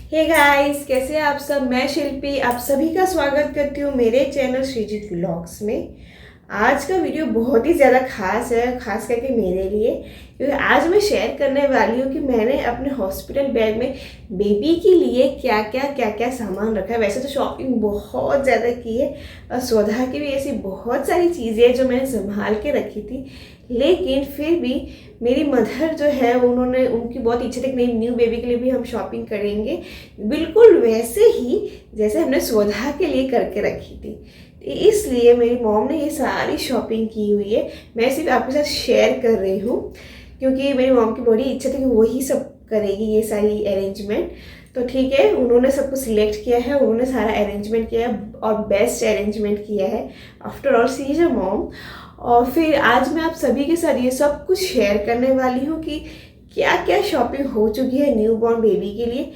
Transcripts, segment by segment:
Hey guys, कैसे हैं आप सब। मैं शिल्पी आप सभी का स्वागत करती हूँ मेरे चैनल श्रीजीत व्लॉग्स में। आज का वीडियो बहुत ही ज़्यादा खास है, खास करके मेरे लिए, क्योंकि आज मैं शेयर करने वाली हूँ कि मैंने अपने हॉस्पिटल बैग में बेबी के लिए क्या क्या सामान रखा है। वैसे तो शॉपिंग बहुत ज़्यादा की है और स्वधा की भी ऐसी बहुत सारी चीज़ें हैं जो मैंने संभाल के रखी थी, लेकिन फिर भी मेरी मदर जो है उन्होंने उनकी बहुत इच्छा थी कि नहीं, न्यू बेबी के लिए भी हम शॉपिंग करेंगे, बिल्कुल वैसे ही जैसे हमने स्वधा के लिए करके रखी थी। इसलिए मेरी मॉम ने ये सारी शॉपिंग की हुई है। मैं सिर्फ आपके साथ शेयर कर रही हूँ क्योंकि मेरी मॉम की बड़ी इच्छा थी कि वही सब करेगी ये सारी अरेंजमेंट। तो ठीक है, उन्होंने सब कुछ सिलेक्ट किया है, उन्होंने सारा अरेंजमेंट किया है और बेस्ट अरेंजमेंट किया है। After all she is a mom. और फिर आज मैं आप सभी के साथ ये सब कुछ शेयर करने वाली हूँ कि क्या क्या शॉपिंग हो चुकी है न्यू बॉर्न बेबी के लिए।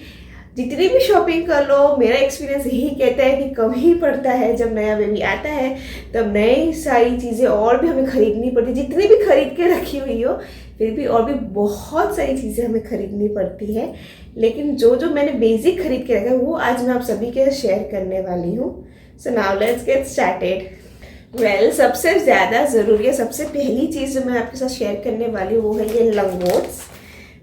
जितनी भी शॉपिंग कर लो, मेरा एक्सपीरियंस यही कहता है कि कम ही पड़ता है। जब नया बेबी आता है तब नई सारी चीज़ें और भी हमें खरीदनी पड़ती, जितनी भी खरीद के रखी हुई हो फिर भी और भी बहुत सारी चीज़ें हमें खरीदनी पड़ती है। लेकिन जो जो मैंने बेसिक खरीद के रखा है वो आज मैं आप सभी के साथ शेयर करने वाली हूँ। So now let's get started. Well, सबसे ज़्यादा ज़रूरी है, सबसे पहली चीज़ जो मैं आपके साथ शेयर करने वाली हूँ वो है ये लंगोट्स।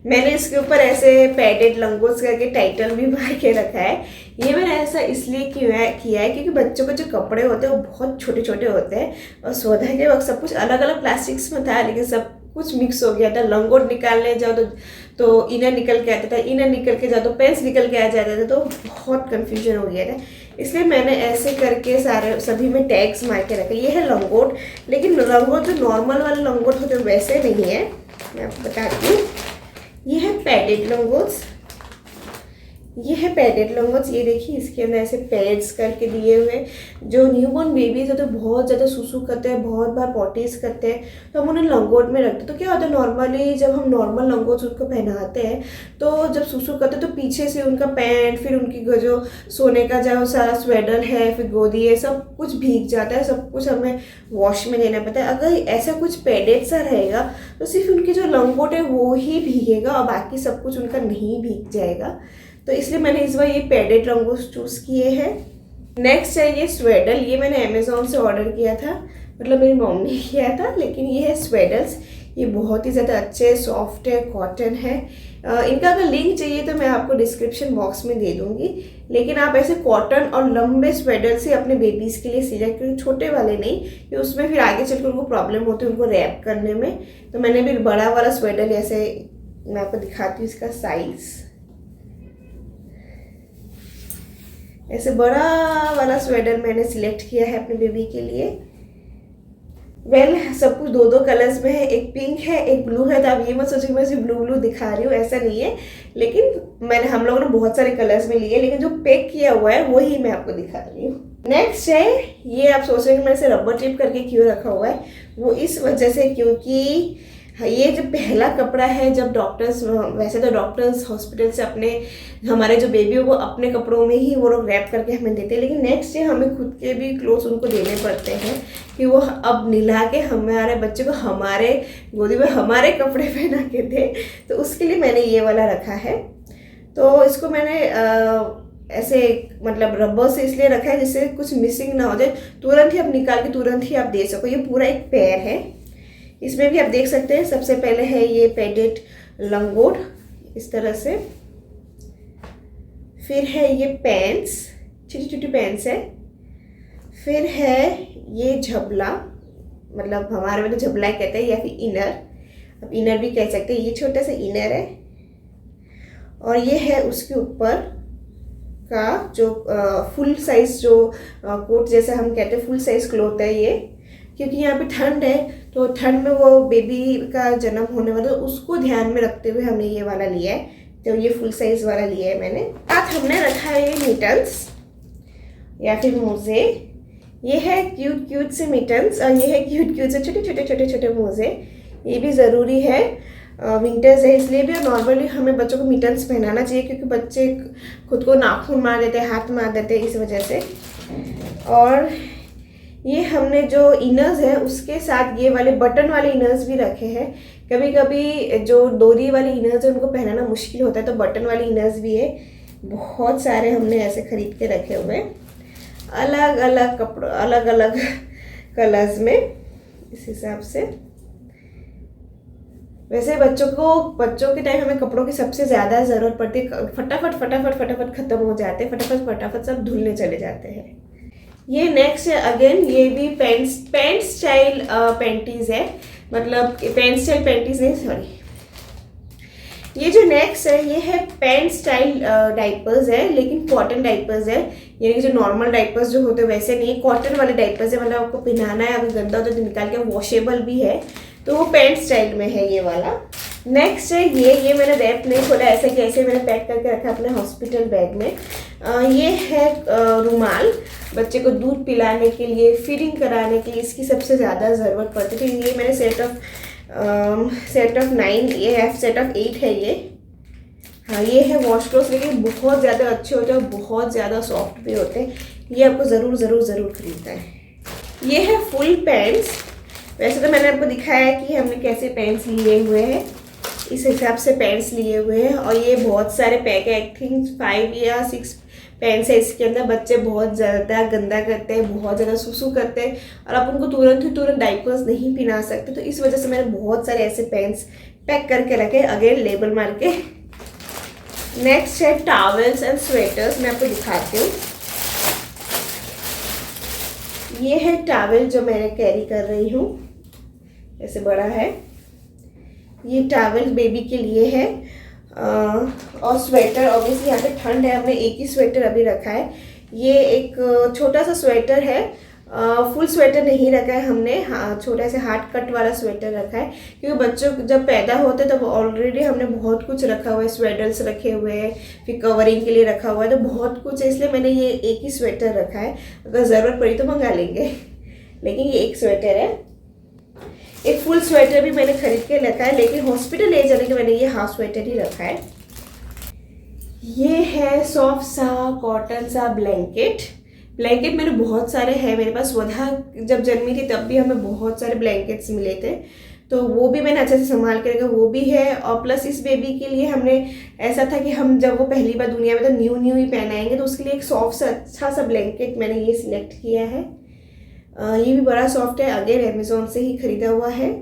मैंने इसके ऊपर ऐसे पैडेड लंगोट्स करके टाइटल भी मार के रखा है। ये मैंने ऐसा इसलिए किया है क्योंकि बच्चों के जो कपड़े होते हैं वो बहुत छोटे छोटे होते हैं और स्वधा के वक्त सब कुछ अलग अलग प्लास्टिक्स में था, लेकिन सब कुछ मिक्स हो गया था। लंगोट निकालने जाओ तो इनर निकल के आता था, इनर निकल के जाओ तो पेंस निकल के आ जाते थे, तो बहुत कन्फ्यूजन हो गया था। इसलिए मैंने ऐसे करके सभी में टैग्स मार के रखे। ये है लंगोट, लेकिन लंगोट जो नॉर्मल वाले लंगोट होते हैं वैसे नहीं है, मैं आपको बताती हूँ। ये है पैडेड लंगोट्स, ये है पैडेड लंगोट्स। ये देखिए इसके अंदर ऐसे पैड्स करके दिए हुए। जो न्यूबॉर्न बेबीज होते हैं बहुत ज़्यादा सुसु करते हैं, बहुत बार पॉटीज करते हैं, तो हम उन्हें लंगोट में रखते हैं। तो क्या होता है, नॉर्मली जब हम नॉर्मल लंगोट्स उनको पहनाते हैं तो जब सुसु करते हैं तो पीछे से उनका पैंट, फिर उनकी जो सोने का जो सारा स्वेटर है, फिर गोदी है, सब कुछ भीग जाता है, सब कुछ हमें वॉश में देना पड़ता है। अगर ऐसा कुछ पैडेड सा रहेगा तो सिर्फ उनकी जो लंगोट है वो ही भीगेगा और बाकी सब कुछ उनका नहीं भीग जाएगा। तो इसलिए मैंने इस बार ये पैडेड लंगोट्स चूज़ किए हैं। नेक्स्ट है ये स्वेडल। ये मैंने अमेज़ॉन से ऑर्डर किया था, मतलब मेरी मॉम ने किया था, लेकिन ये है स्वेडल्स। ये बहुत ही ज़्यादा अच्छे, सॉफ्ट है, कॉटन है। इनका अगर लिंक चाहिए तो मैं आपको डिस्क्रिप्शन बॉक्स में दे दूँगी। लेकिन आप ऐसे कॉटन और लंबे स्वेडल से अपने बेबीज़ के लिए सिलेक्ट करें, छोटे वाले नहीं, कि उसमें फिर आगे चलकर उनको प्रॉब्लम होती है उनको रैप करने में। तो मैंने भी बड़ा वाला स्वेडल, ऐसे मैं आपको दिखाती हूँ इसका साइज़, ऐसे बड़ा वाला स्वेटर मैंने सिलेक्ट किया है अपने बेबी के लिए। वेल, सब कुछ दो दो कलर्स में है, एक पिंक है, एक ब्लू है। तो आप ये मत सोचिए मैं सिर्फ ब्लू दिखा रही हूँ, ऐसा नहीं है। लेकिन हम लोगों ने बहुत सारे कलर्स में लिए, लेकिन जो पैक किया हुआ है वही मैं आपको दिखा रही हूँ। नेक्स्ट है ये, आप सोच रहे हैं मैंने इसे रबर टेप करके क्यों रखा हुआ है, वो इस वजह से क्योंकि ये जो पहला कपड़ा है, जब डॉक्टर्स, वैसे तो डॉक्टर्स हॉस्पिटल से अपने हमारे जो बेबी हो वो अपने कपड़ों में ही वो लोग रैप करके हमें देते हैं, लेकिन नेक्स्ट डे हमें खुद के भी क्लोथ्स उनको देने पड़ते हैं कि वो अब निला के हमारे बच्चे को हमारे गोदी में हमारे कपड़े पहना के दे। तो उसके लिए मैंने ये वाला रखा है। तो इसको मैंने ऐसे मतलब रबर से इसलिए रखा है जिससे कुछ मिसिंग ना हो जाए, तुरंत ही आप निकाल के तुरंत ही आप दे सको। ये पूरा एक पेयर है, इसमें भी आप देख सकते हैं। सबसे पहले है ये पैडेड लंगोट इस तरह से, फिर है ये पैंट्स, छोटी छोटी पैंट्स है, फिर है ये झबला, मतलब हमारे में तो झबला कहते हैं, या फिर इनर, आप इनर भी कह सकते हैं। ये छोटा सा इनर है और ये है उसके ऊपर का जो फुल साइज जो कोट जैसा हम कहते हैं, फुल साइज क्लॉथ है ये, क्योंकि यहाँ पे ठंड है तो ठंड में वो बेबी का जन्म होने वाला, तो उसको ध्यान में रखते हुए हमने ये वाला लिया है। तो ये फुल साइज वाला लिया है मैंने। साथ हमने रखा है ये मिटन्स या फिर मोजे। ये है क्यूट से मिटन्स और ये है क्यूट से छोटे मोजे। ये भी ज़रूरी है, विंटर्स है इसलिए भी। और नॉर्मली हमें बच्चों को मिटन्स पहनाना चाहिए क्योंकि बच्चे खुद को नाखून मार देते हैं, हाथ मार देते हैं, इस वजह से। और ये हमने जो इनर्स है उसके साथ ये वाले बटन वाले इनर्स भी रखे हैं। कभी कभी जो डोरी वाले इनर्स है उनको पहनाना मुश्किल होता है, तो बटन वाले इनर्स भी है। बहुत सारे हमने ऐसे खरीद के रखे हुए हैं, अलग अलग कपड़ों, अलग अलग कलर्स में, इस हिसाब से। वैसे बच्चों के टाइम हमें कपड़ों की सबसे ज़्यादा ज़रूरत पड़ती है, फटाफट ख़त्म हो जाते हैं, फटाफट सब धुलने चले जाते हैं। ये नेक्स्ट है, अगेन ये भी पैंट स्टाइल पैंटीज है, मतलब पैंट स्टाइल पैंटीज नहीं, सॉरी। ये जो नेक्स्ट है ये है पैंट स्टाइल डाइपर्स है, लेकिन कॉटन डाइपर्स है, यानी कि जो नॉर्मल डाइपर्स जो होते हैं वैसे नहीं, कॉटन वाले डाइपर्स है, मतलब आपको पहनाना है, अगर गंदा होता है तो निकाल के वॉशेबल भी है, तो वो पैंट स्टाइल में है ये वाला। नेक्स्ट है ये मैंने रैप नहीं खोला, ऐसे कैसे मैंने पैक करके रखा अपने हॉस्पिटल बैग में। ये है रुमाल, बच्चे को दूध पिलाने के लिए, फीडिंग कराने के लिए इसकी सबसे ज़्यादा ज़रूरत पड़ती थी। ये मैंने सेट ऑफ 9, ये है सेट ऑफ 8 है ये। हाँ, ये है वॉश क्लॉथ, लेकिन बहुत ज़्यादा अच्छे होते हैं और बहुत ज़्यादा सॉफ्ट भी होते हैं, ये आपको ज़रूर खरीदना है। ये है फुल पैंट्स, वैसे तो मैंने आपको दिखाया है कि हमने कैसे पैंट्स लिए हुए हैं, इस हिसाब से पैंट्स लिए हुए हैं। और ये बहुत सारे पैक है, आई थिंक 5 या 6 पैंट्स है इसके अंदर। बच्चे बहुत ज़्यादा गंदा करते हैं, बहुत ज़्यादा सुसु करते हैं, और आप उनको तुरंत डाइपर्स नहीं पिला सकते, तो इस वजह से मैंने बहुत सारे ऐसे पैंट्स पैक करके रखे, अगेन लेबल मार के। नेक्स्ट है टॉवेल्स एंड स्वेटर्स, मैं आपको दिखाती हूँ। ये है टॉवेल जो मैंने कैरी कर रही हूँ, ऐसे बड़ा है, ये टॉवेल बेबी के लिए है। और स्वेटर, ऑब्वियसली यहाँ पे ठंड है, हमने एक ही स्वेटर अभी रखा है। ये एक छोटा सा स्वेटर है, फुल स्वेटर नहीं रखा है हमने, हाँ छोटा सा हार्ड कट वाला स्वेटर रखा है, क्योंकि बच्चों जब पैदा होते तब ऑलरेडी हमने बहुत कुछ रखा हुआ है, स्वेटर्स रखे हुए हैं, फिर कवरिंग के लिए रखा हुआ है, तो बहुत कुछ है, इसलिए मैंने ये एक ही स्वेटर रखा है, अगर ज़रूरत पड़ी तो मंगा लेंगे। लेकिन ये एक स्वेटर है। एक फुल स्वेटर भी मैंने खरीद के रखा है, लेकिन हॉस्पिटल ले जाने के मैंने ये हाफ स्वेटर ही रखा है। ये है सॉफ्ट सा कॉटन सा ब्लैंकेट मेरे बहुत सारे हैं मेरे पास। वधा जब जन्मी थी तब भी हमें बहुत सारे ब्लैंकेट्स मिले थे, तो वो भी मैंने अच्छे से संभाल के रखा, वो भी है। और प्लस इस बेबी के लिए हमने ऐसा था कि हम जब वो पहली बार दुनिया में तो न्यू ही पहनाएंगे, तो उसके लिए एक सॉफ्ट सा अच्छा सा ब्लैंकेट मैंने ये सिलेक्ट किया है। ये भी बड़ा सॉफ्ट है, अगेन अमेज़ॉन से ही खरीदा हुआ है।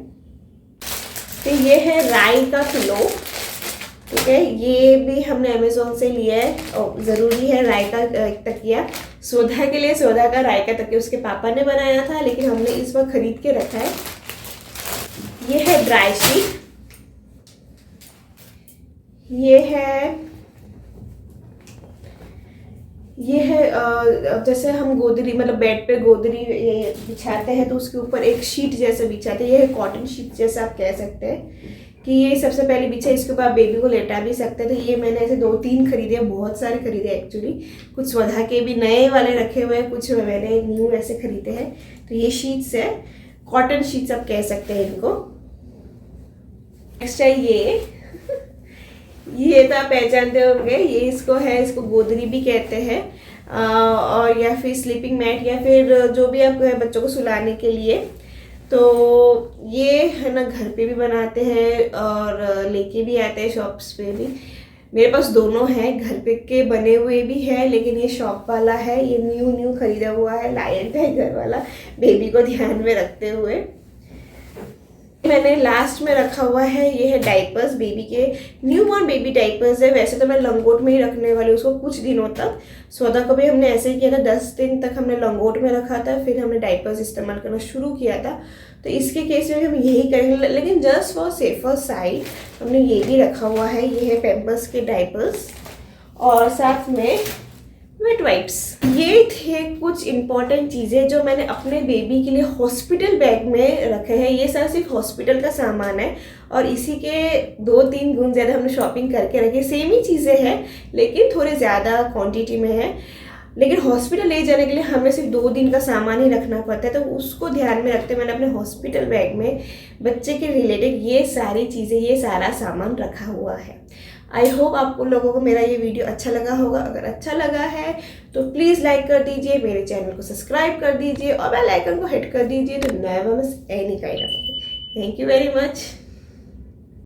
तो ये है राई का पिलो, ठीक है, ये भी हमने अमेज़ॉन से लिया है, और ज़रूरी है राई का तकिया। सोधा के लिए सोधा का राई का तकिया उसके पापा ने बनाया था, लेकिन हमने इस वक्त खरीद के रखा है। ये है ड्राई शीट, ये है जैसे हम गोदरी, मतलब बेड पे गोदरी ये बिछाते हैं तो उसके ऊपर एक शीट जैसे बिछाते हैं, ये है कॉटन शीट जैसा आप कह सकते हैं, कि ये सबसे पहले बिछा, इसके ऊपर आप बेबी को लेटा भी सकते हैं। तो ये मैंने ऐसे 2-3 खरीदे, बहुत सारे खरीदे एक्चुअली, कुछ स्वधा के भी नए वाले रखे हुए हैं, कुछ मैंने न्यू ऐसे खरीदे हैं। तो ये शीट्स है, कॉटन शीट्स आप कह सकते हैं इनको। नेक्स्ट है ये तो आप पहचानते होंगे, ये इसको गोदरी भी कहते हैं, और या फिर स्लीपिंग मैट, या फिर जो भी आप बच्चों को सुलाने के लिए। तो ये है ना, घर पे भी बनाते हैं और लेके भी आते हैं शॉप्स पे भी। मेरे पास दोनों हैं, घर पे के बने हुए भी है, लेकिन ये शॉप वाला है, ये न्यू खरीदा हुआ है, लायन टाइगर वाला, बेबी को ध्यान में रखते हुए। मैंने लास्ट में रखा हुआ है, ये है डाइपर्स, बेबी के न्यूबॉर्न बेबी डाइपर्स है। वैसे तो मैं लंगोट में ही रखने वाली उसको कुछ दिनों तक। स्वदा को भी हमने ऐसे ही किया था, 10 दिन तक हमने लंगोट में रखा था, फिर हमने डाइपर्स इस्तेमाल करना शुरू किया था। तो इसके केस में हम यही करेंगे, लेकिन जस्ट फॉर सेफर साइड हमने ये भी रखा हुआ है। ये है पैम्पर्स के डाइपर्स और साथ में वेट वाइप्स। ये थे कुछ इम्पॉर्टेंट चीज़ें जो मैंने अपने बेबी के लिए हॉस्पिटल बैग में रखे हैं। ये सारा सिर्फ हॉस्पिटल का सामान है और इसी के 2-3 गुण ज़्यादा हमने शॉपिंग करके रखे। सेम ही चीज़ें हैं लेकिन थोड़े ज़्यादा क्वांटिटी में है। लेकिन हॉस्पिटल ले जाने के लिए हमें सिर्फ 2 दिन का सामान ही रखना पड़ता है, तो उसको ध्यान में रखते मैंने अपने हॉस्पिटल बैग में बच्चे के रिलेटेड ये सारी चीज़ें, ये सारा सामान रखा हुआ है। आई होप आप लोगों को मेरा ये वीडियो अच्छा लगा होगा। अगर अच्छा लगा है तो प्लीज़ लाइक कर दीजिए, मेरे चैनल को सब्सक्राइब कर दीजिए और बेल आइकन को हिट कर दीजिए तो never miss any kind of. Thank you very much.